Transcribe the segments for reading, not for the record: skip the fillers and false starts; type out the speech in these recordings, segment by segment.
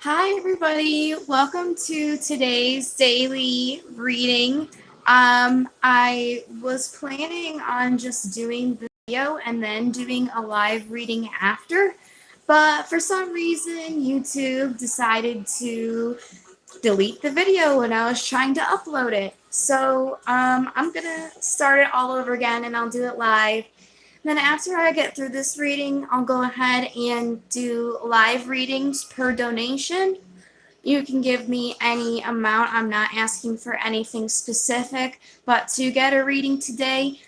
Hi, everybody. Welcome to today's daily reading. I was planning on just doing the video and then doing a live reading after, but for some reason, YouTube decided to delete the video when I was trying to upload it. So I'm gonna start it all over again and I'll do it live. Then after I get through this reading, I'll go ahead and do live readings per donation. You can give me any amount. I'm not asking for anything specific, but to get a reading today,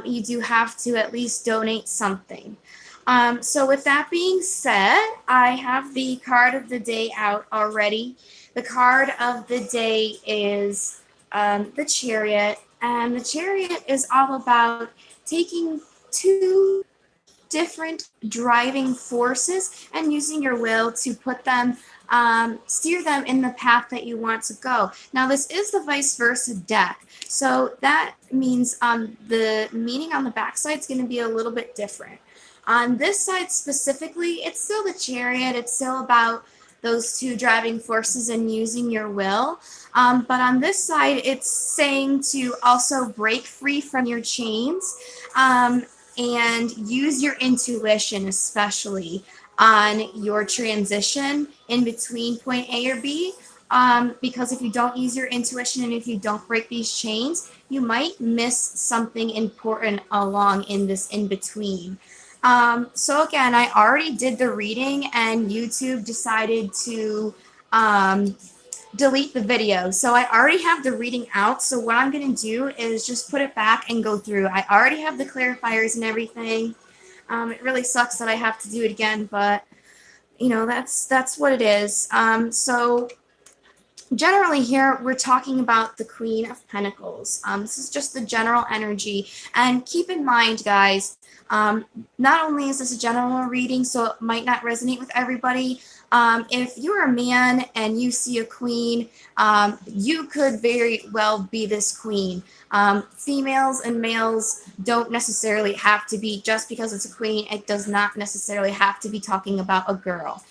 you do have to at least donate something. So with that being said, I have the card of the day out already. The card of the day is the Chariot, and the Chariot is all about taking two different driving forces and using your will to put them, steer them in the path that you want to go. Now, this is the vice versa deck, so that means the meaning on the back side is going to be a little bit different. On this side specifically, it's still the Chariot. It's still about those two driving forces and using your will. But on this side, it's saying to also break free from your chains. And use your intuition, especially on your transition in between point A or B. Because if you don't use your intuition and if you don't break these chains, you might miss something important along in this in between. So again, I already did the reading and YouTube decided to delete the video. So I already have the reading out. So what I'm going to do is just put it back and go through. I already have the clarifiers and everything. It really sucks that I have to do it again, but you know, that's what it is. So generally here we're talking about the Queen of Pentacles. This is just the general energy, and keep in mind, guys, not only is this a general reading, so it might not resonate with everybody. If you're a man and you see a queen, you could very well be this queen. Females and males don't necessarily have to be, just because it's a queen, it does not necessarily have to be talking about a girl.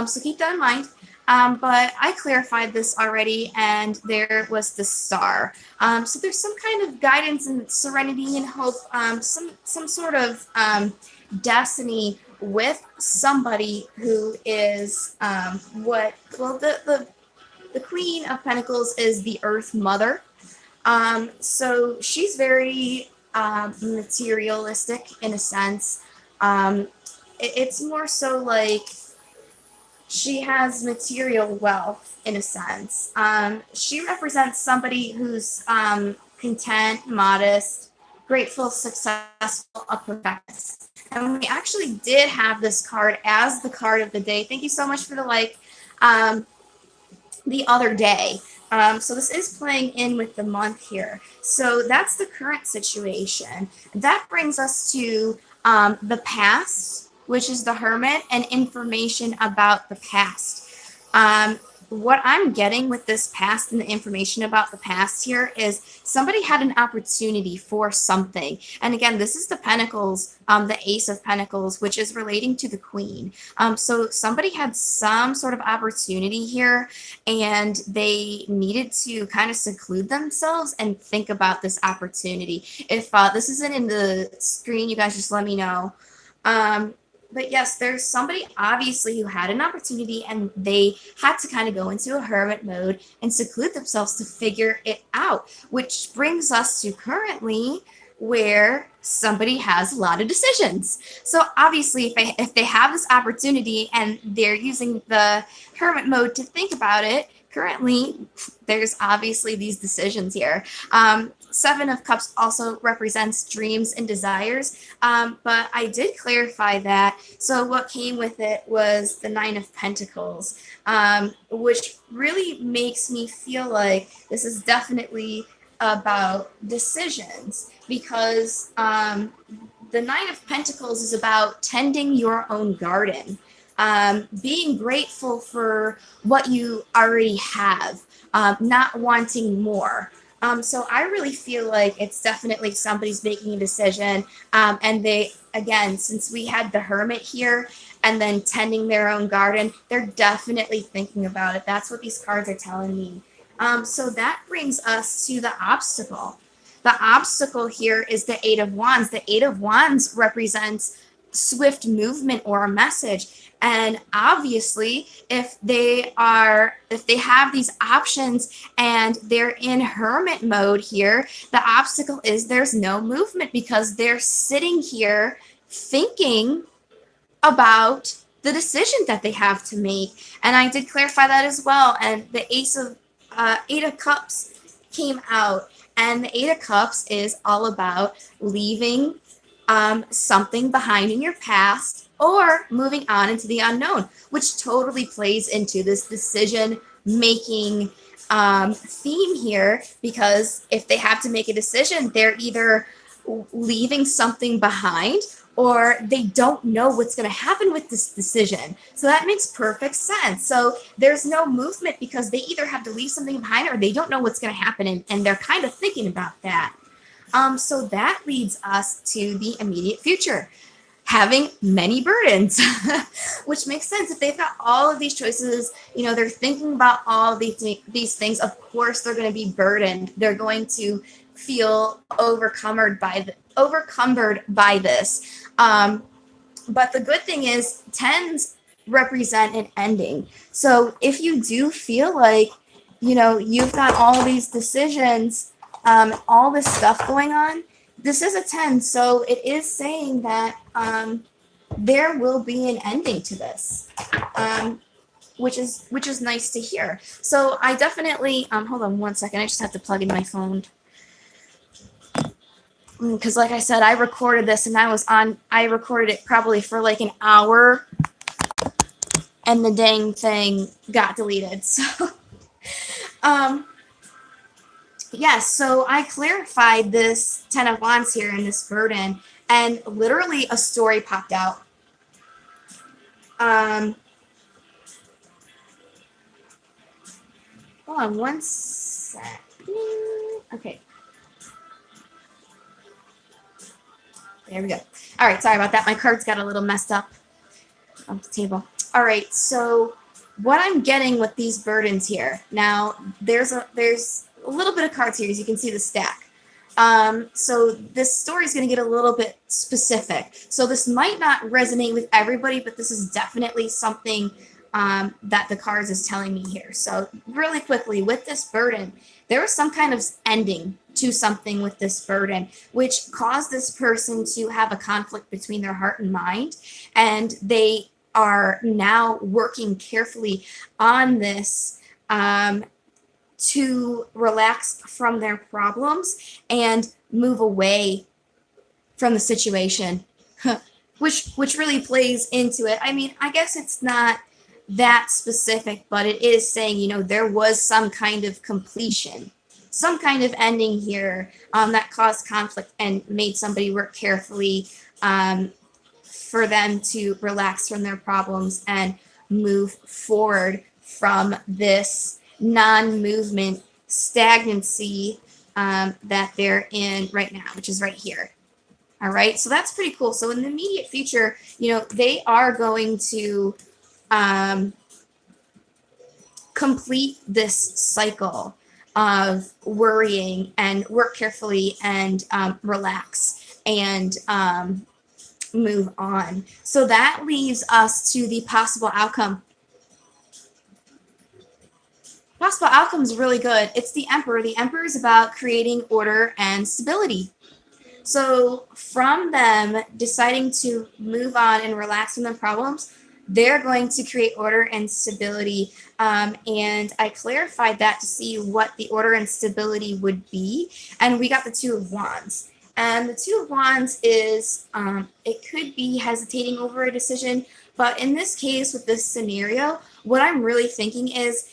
So keep that in mind. But I clarified this already, and there was the Star. So there's some kind of guidance and serenity and hope, some sort of destiny with somebody who is the Queen of Pentacles is the Earth Mother. So she's very materialistic in a sense. It's more so like she has material wealth in a sense. She represents somebody who's content, modest, grateful, successful, a perfectionist. And we actually did have this card as the card of the day. Thank you so much for the like. The other day. So this is playing in with the month here. So that's the current situation. That brings us to the past, which is the Hermit, and information about the past. What I'm getting with this past and the information about the past here is somebody had an opportunity for something. And again, this is the Pentacles, the Ace of Pentacles, which is relating to the Queen. So somebody had some sort of opportunity here, and they needed to kind of seclude themselves and think about this opportunity. If this isn't in the screen, you guys just let me know. But yes, there's somebody obviously who had an opportunity and they had to kind of go into a hermit mode and seclude themselves to figure it out, which brings us to currently where somebody has a lot of decisions. So obviously, if they have this opportunity and they're using the hermit mode to think about it, currently there's obviously these decisions here. Seven of Cups also represents dreams and desires, but I did clarify that. So what came with it was the Nine of Pentacles, which really makes me feel like this is definitely about decisions, because the Nine of Pentacles is about tending your own garden, being grateful for what you already have, not wanting more. So I really feel like it's definitely somebody's making a decision. And they, again, since we had the Hermit here, and then tending their own garden. They're definitely thinking about it. That's what these cards are telling me. So that brings us to the obstacle. The obstacle here is the Eight of Wands. The Eight of Wands represents swift movement or a message. And obviously, if they have these options and they're in hermit mode here, the obstacle is there's no movement because they're sitting here thinking about the decision that they have to make. And I did clarify that as well. And the Eight of Cups came out, and the Eight of Cups is all about leaving something behind in your past or moving on into the unknown, which totally plays into this decision making theme here, because if they have to make a decision, they're either leaving something behind or they don't know what's going to happen with this decision. So that makes perfect sense. So there's no movement because they either have to leave something behind or they don't know what's going to happen, and they're kind of thinking about that. So that leads us to the immediate future, having many burdens, which makes sense. If they've got all of these choices, they're thinking about all of these things, of course they're going to be burdened. They're going to feel overcumbered by this. But the good thing is tens represent an ending. So if you do feel like, you've got all these decisions, all this stuff going on, this is a 10. So it is saying that there will be an ending to this, which is nice to hear. So I definitely, hold on one second. I just have to plug in my phone. Because like I said, I recorded this and I recorded it probably for like an hour and the dang thing got deleted. So, yes, so I clarified this 10 of Wands here in this burden, and literally a story popped out. Hold on one sec. Okay. There we go. All right, sorry about that. My cards got a little messed up on the table. All right, so what I'm getting with these burdens here. Now, there's a little bit of cards here, as you can see the stack. So this story is going to get a little bit specific. So this might not resonate with everybody, but this is definitely something that the cards is telling me here. So really quickly, with this burden, there was some kind of ending to something with this burden, which caused this person to have a conflict between their heart and mind. And they are now working carefully on this to relax from their problems and move away from the situation, which really plays into it. I mean, I guess it's not that specific, but it is saying, there was some kind of completion, some kind of ending here that caused conflict and made somebody work carefully for them to relax from their problems and move forward from this non-movement stagnancy that they're in right now, which is right here. All right, so that's pretty cool. So in the immediate future, they are going to complete this cycle of worrying and work carefully and relax and move on. So that leaves us to the possible outcome. Possible outcome is really good. It's the Emperor. The Emperor is about creating order and stability. So from them deciding to move on and relax from their problems, they're going to create order and stability. And I clarified that to see what the order and stability would be. And we got the Two of Wands. And the Two of Wands is, it could be hesitating over a decision. But in this case, with this scenario, what I'm really thinking is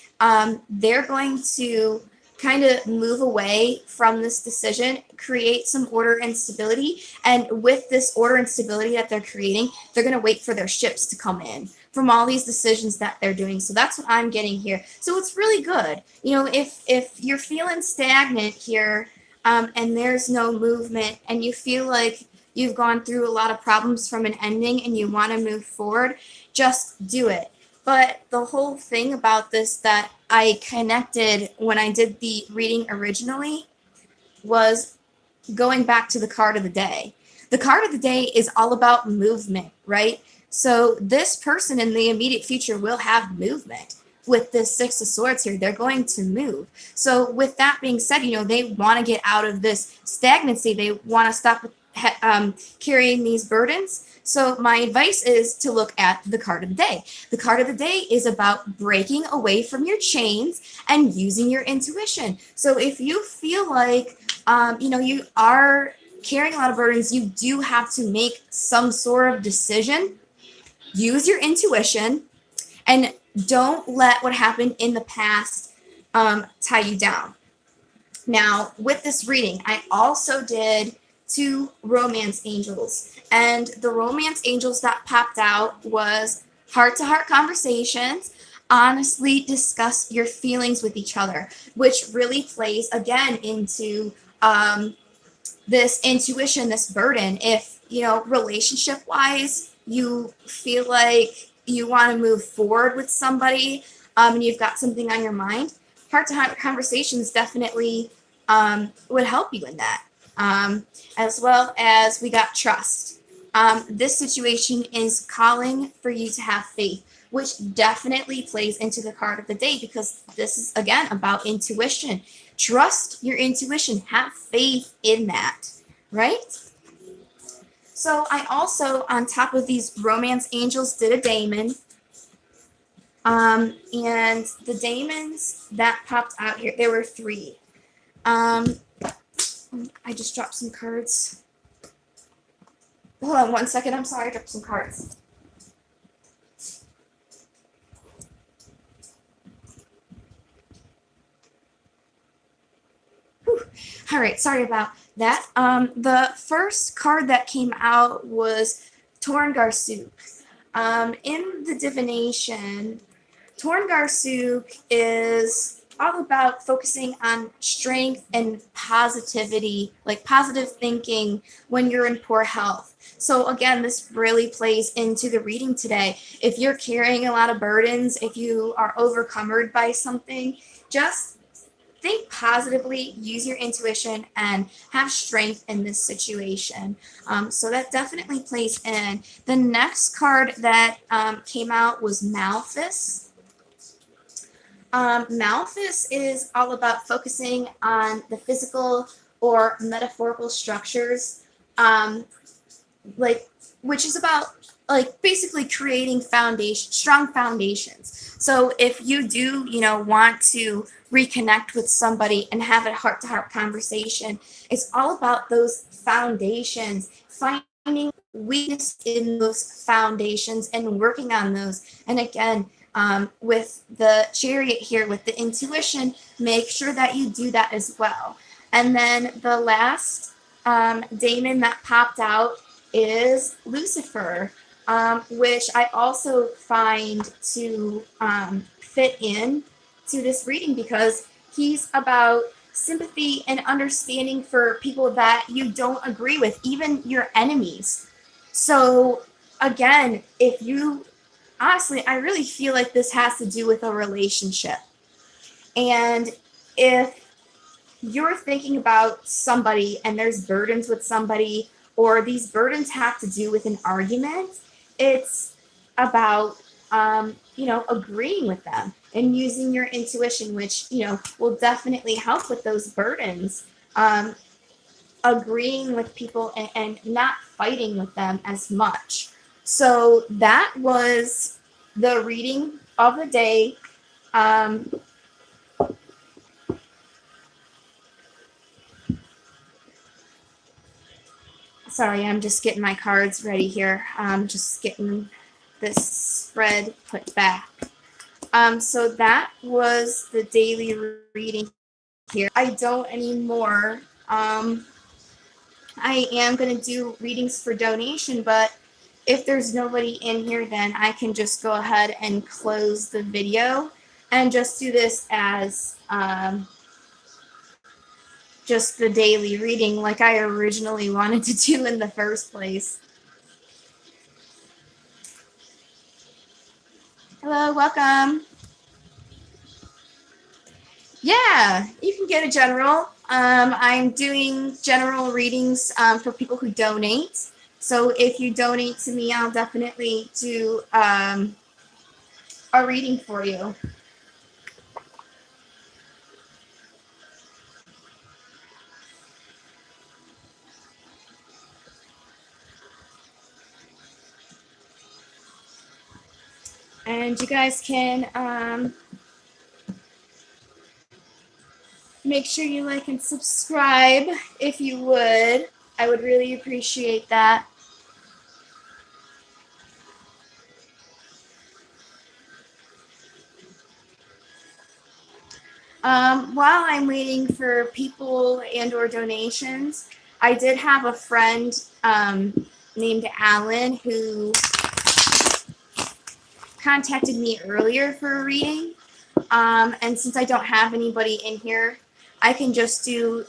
they're going to kind of move away from this decision, create some order and stability. And with this order and stability that they're creating, they're going to wait for their ships to come in from all these decisions that they're doing. So that's what I'm getting here. So it's really good. If you're feeling stagnant here and there's no movement and you feel like you've gone through a lot of problems from an ending and you want to move forward, just do it. But the whole thing about this that I connected when I did the reading originally was going back to the card of the day. The card of the day is all about movement, right? So this person in the immediate future will have movement. With this Six of Swords here, they're going to move. So with that being said, they want to get out of this stagnancy. They want to stop carrying these burdens. So my advice is to look at the card of the day. The card of the day is about breaking away from your chains and using your intuition. So if you feel like you are carrying a lot of burdens, you do have to make some sort of decision. Use your intuition and don't let what happened in the past tie you down. Now, with this reading, I also did 2 romance angels. And the romance angels that popped out was heart-to-heart conversations, honestly discuss your feelings with each other, which really plays, again, into this intuition, this burden. If, relationship-wise, you feel like you want to move forward with somebody and you've got something on your mind, heart-to-heart conversations definitely would help you in that. As well as we got trust. This situation is calling for you to have faith, which definitely plays into the card of the day because this is, again, about intuition. Trust your intuition. Have faith in that, right? So I also, on top of these romance angels, did a daemon. And the daemons that popped out here, there were 3. I just dropped some cards. Hold on 1 second. I'm sorry, I dropped some cards. Whew. All right, sorry about that. The first card that came out was Torngarsuk. In the divination, Torngarsuk is all about focusing on strength and positivity, like positive thinking when you're in poor health. So again, this really plays into the reading today. If you're carrying a lot of burdens, if you are overcome by something, just think positively, use your intuition, and have strength in this situation. So that definitely plays in. The next card that came out was Malthus. Malthus is all about focusing on the physical or metaphorical structures, which is about basically creating strong foundations. So if you do, want to reconnect with somebody and have a heart-to-heart conversation, it's all about those foundations, finding weakness in those foundations and working on those. And again, with the Chariot here, with the intuition, make sure that you do that as well. And then the last daemon that popped out is Lucifer, which I also find to fit in to this reading because he's about sympathy and understanding for people that you don't agree with, even your enemies. So again, honestly, I really feel like this has to do with a relationship. And if you're thinking about somebody and there's burdens with somebody, or these burdens have to do with an argument, it's about, agreeing with them and using your intuition, which, will definitely help with those burdens. Agreeing with people and not fighting with them as much. So that was the reading of the day. Sorry, I'm just getting my cards ready here. Just getting this spread put back. So that was the daily reading here. I don't anymore. I am going to do readings for donation, but if there's nobody in here, then I can just go ahead and close the video and just do this as just the daily reading like I originally wanted to do in the first place. Hello, welcome. Yeah, you can get a general. I'm doing general readings for people who donate. So if you donate to me, I'll definitely do a reading for you. And you guys can make sure you like and subscribe if you would. I would really appreciate that. While I'm waiting for people and or donations, I did have a friend named Alan who contacted me earlier for a reading. And since I don't have anybody in here, I can just do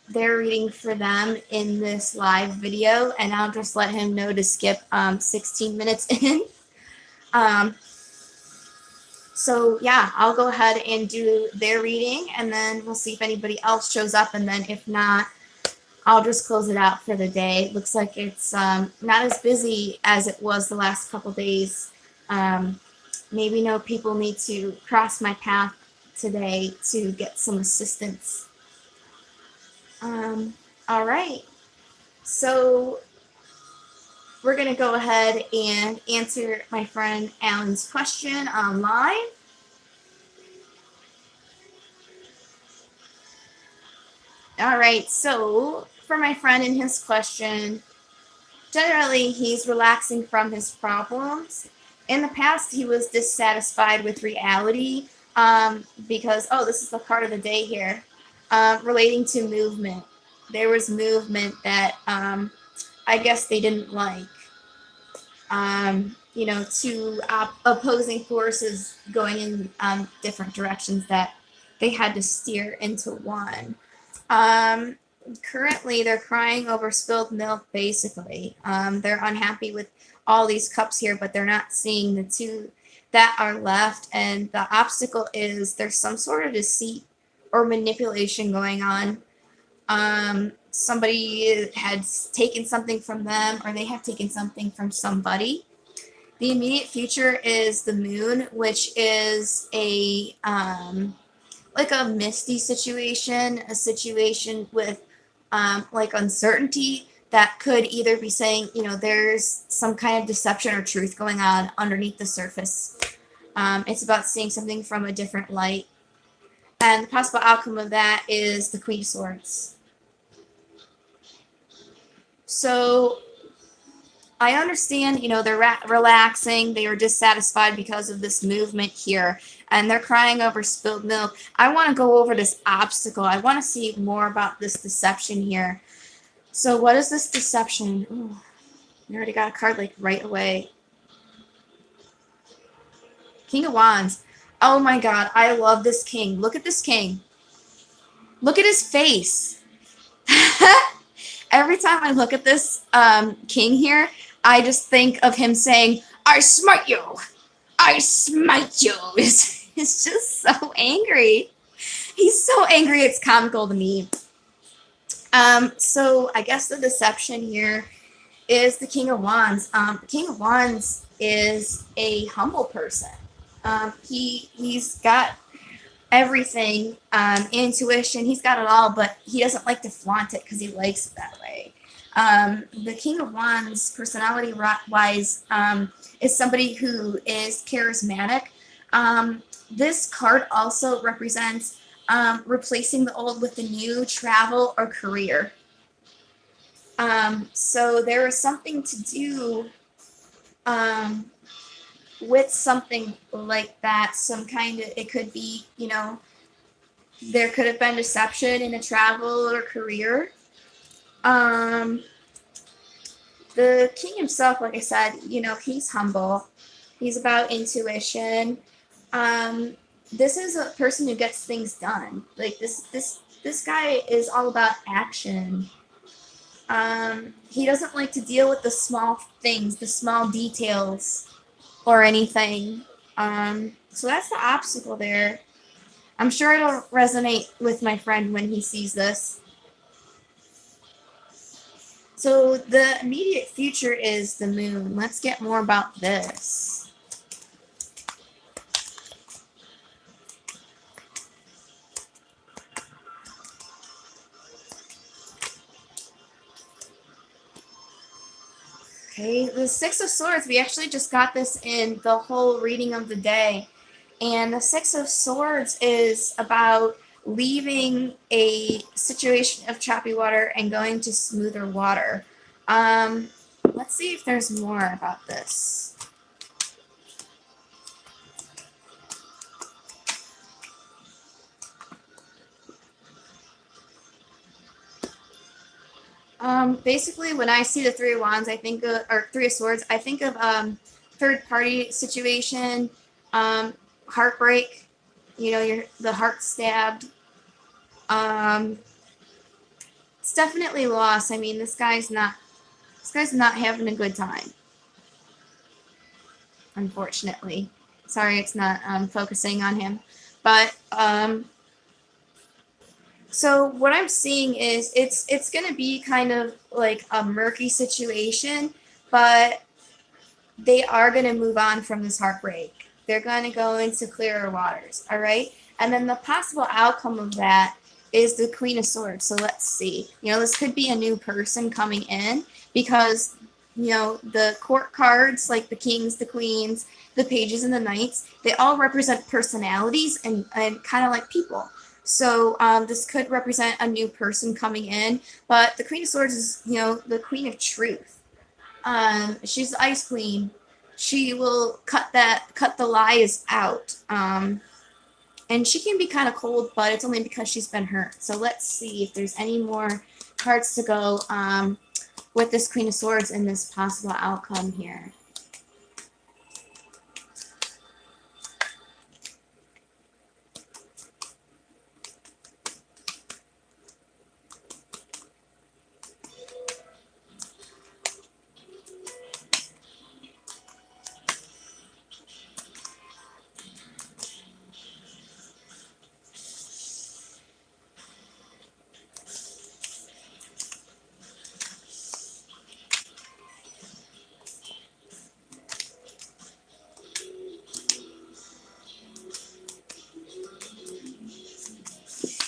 their reading for them in this live video, and I'll just let him know to skip 16 minutes in. Um, so yeah, I'll go ahead and do their reading, and then we'll see if anybody else shows up, and then if not, I'll just close it out for the day. It looks like it's not as busy as it was the last couple days. Maybe no people need to cross my path today to get some assistance. All right. So we're going to go ahead and answer my friend Alan's question online. All right. So for my friend and his question, generally he's relaxing from his problems. In the past, he was dissatisfied with reality because, oh, this is the part of the day here, relating to movement. There was movement that I guess they didn't like. Two opposing forces going in different directions that they had to steer into one. Um, Currently, they're crying over spilled milk, basically. They're unhappy with all these cups here, but they're not seeing the two that are left. And the obstacle is there's some sort of deceit or manipulation going on. Somebody had taken something from them, or they have taken something from somebody. The immediate future is the moon, which is a like a misty situation, a situation with like uncertainty that could either be saying, there's some kind of deception or truth going on underneath the surface. It's about seeing something from a different light. And the possible outcome of that is the Queen of Swords. So I understand, they're relaxing, they are dissatisfied because of this movement here, and they're crying over spilled milk. I want to go over this obstacle. I want to see more about this deception here. So what is this deception? Ooh, we already got a card like right away. King of Wands. Oh my god, I love this king. Look at this king. Look at his face. Every time I look at this king here, I just think of him saying, I smite you. I smite you. It's just so angry. He's so angry, it's comical to me. So I guess the deception here is the King of Wands. The King of Wands is a humble person. He's got everything, intuition, he's got it all, but he doesn't like to flaunt it because he likes it that way. The King of Wands, personality wise, is somebody who is charismatic. This card also represents replacing the old with the new, travel or career. So there is something to do with something like that. Some kind of, it could be, there could have been deception in a travel or career. The king himself, like I said, he's humble. He's about intuition. This is a person who gets things done. Like this guy is all about action. He doesn't like to deal with the small things, the small details, or anything. So that's the obstacle there. I'm sure it'll resonate with my friend when he sees this. So the immediate future is the moon. Let's get more about this. Okay, the Six of Swords, we actually just got this in the whole reading of the day. And the Six of Swords is about leaving a situation of choppy water and going to smoother water. Let's see if there's more about this. Basically, when I see the Three of Wands, I think of, or Three of Swords, I think of third party situation, heartbreak. You know, the heart stabbed. It's definitely loss. I mean, this guy's not having a good time. Unfortunately, sorry, it's not focusing on him, but so what I'm seeing is it's going to be kind of like a murky situation, but they are going to move on from this heartbreak. They're going to go into clearer waters, all right? And then the possible outcome of that is the Queen of Swords. So let's see. You know, this could be a new person coming in because, you know, the court cards, like the kings, the queens, the pages, and the knights, they all represent personalities and kind of like people. So this could represent a new person coming in, but the Queen of Swords is, you know, the Queen of Truth. She's the Ice Queen. She will cut the lies out. And she can be kind of cold, but it's only because she's been hurt. So let's see if there's any more cards to go with this Queen of Swords and this possible outcome here.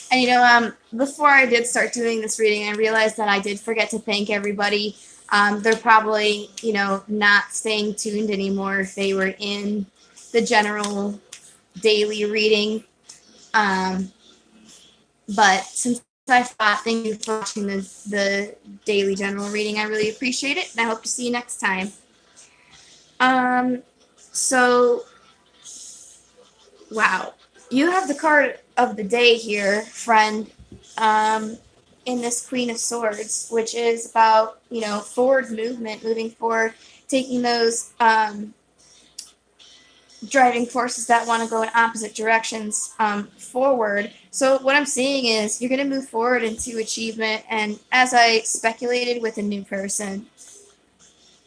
And you know, before I did start doing this reading, I realized that I did forget to thank everybody. They're probably, you know, not staying tuned anymore if they were in the general daily reading. But since I thought, thank you for watching the daily general reading. I really appreciate it, and I hope to see you next time. So, wow. You have the card of the day here, friend, in this Queen of Swords, which is about, you know, forward movement, moving forward, taking those driving forces that want to go in opposite directions forward. So what I'm seeing is you're going to move forward into achievement, and as I speculated, with a new person.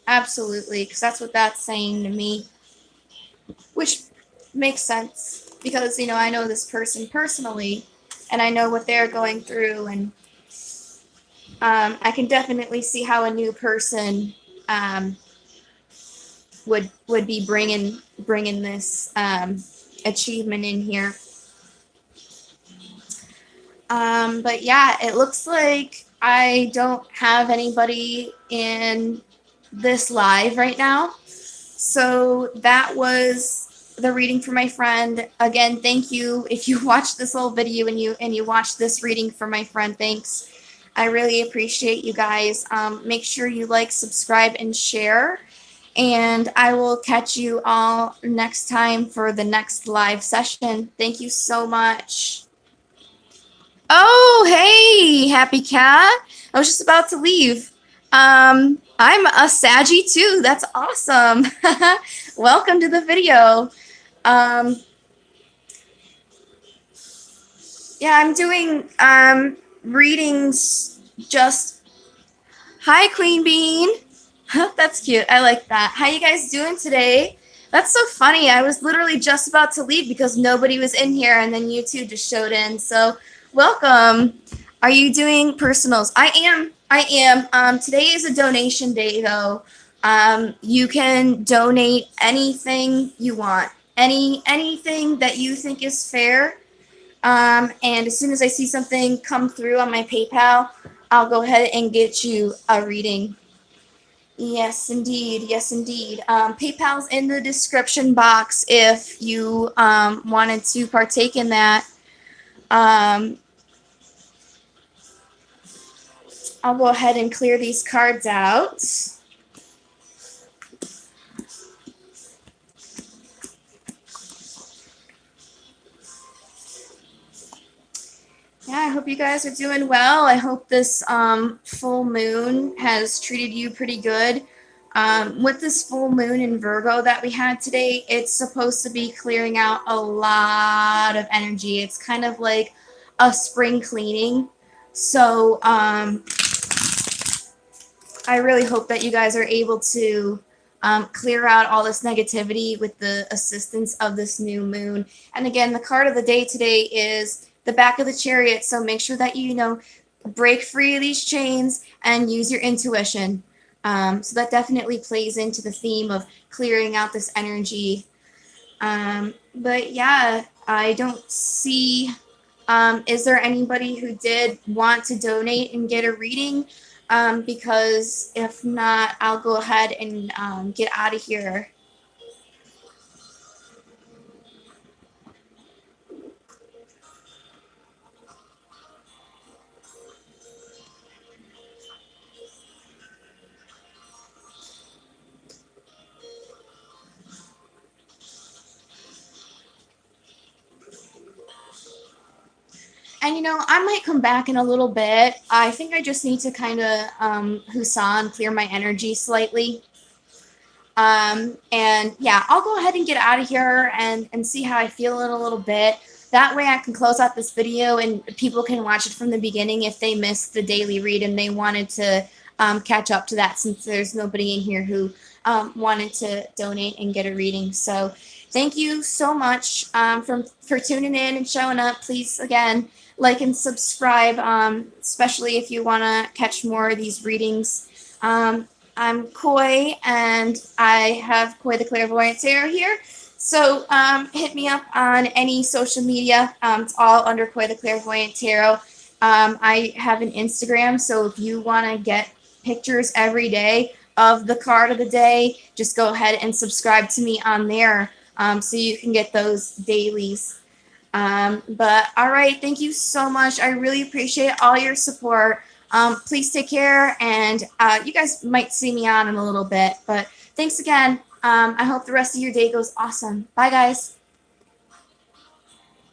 Absolutely, because that's what that's saying to me, which makes sense because, you know, I know this person personally, and I know what they're going through, and I can definitely see how a new person would be bringing this achievement in here. But yeah, it looks like I don't have anybody in this live right now. So that was the reading for my friend. Again, thank you. If you watched this whole video and you watched this reading for my friend, thanks. I really appreciate you guys. Make sure you like, subscribe, and share. And I will catch you all next time for the next live session. Thank you so much. Oh, hey, Happy Cat. I was just about to leave. I'm a Saggy too. That's awesome. Welcome to the video. Yeah, I'm doing readings just. Hi, Queen Bean. That's cute. I like that. How you guys doing today? That's so funny. I was literally just about to leave because nobody was in here, and then you two just showed in. So, welcome. Are you doing personals? I am. I am. Today is a donation day, though. You can donate anything you want, anything that you think is fair. And as soon as I see something come through on my PayPal, I'll go ahead and get you a reading. Yes, indeed. Yes, indeed. PayPal's in the description box if you wanted to partake in that. Um, I'll go ahead and clear these cards out. Yeah, I hope you guys are doing well. I hope this full moon has treated you pretty good. With this full moon in Virgo that we had today, it's supposed to be clearing out a lot of energy. It's kind of like a spring cleaning. So I really hope that you guys are able to clear out all this negativity with the assistance of this new moon. And again, the card of the day today is the back of the Chariot. So make sure that you break free of these chains and use your intuition. So that definitely plays into the theme of clearing out this energy. But yeah, I don't see. Is there anybody who did want to donate and get a reading? Because if not, I'll go ahead and get out of here. And I might come back in a little bit. I think I just need to kind of Husan clear my energy slightly. And yeah, I'll go ahead and get out of here and see how I feel in a little bit. That way I can close out this video and people can watch it from the beginning if they missed the daily read and they wanted to catch up to that, since there's nobody in here who wanted to donate and get a reading. So thank you so much for tuning in and showing up. Please, again, like and subscribe, especially if you want to catch more of these readings. I'm Koi, and I have Koi the Clairvoyant Tarot here. So hit me up on any social media. It's all under Koi the Clairvoyant Tarot. I have an Instagram, so if you want to get pictures every day of the card of the day, just go ahead and subscribe to me on there, so you can get those dailies. But all right, thank you so much. I really appreciate all your support. Please take care, and you guys might see me on in a little bit. But thanks again. I hope the rest of your day goes awesome. Bye, guys.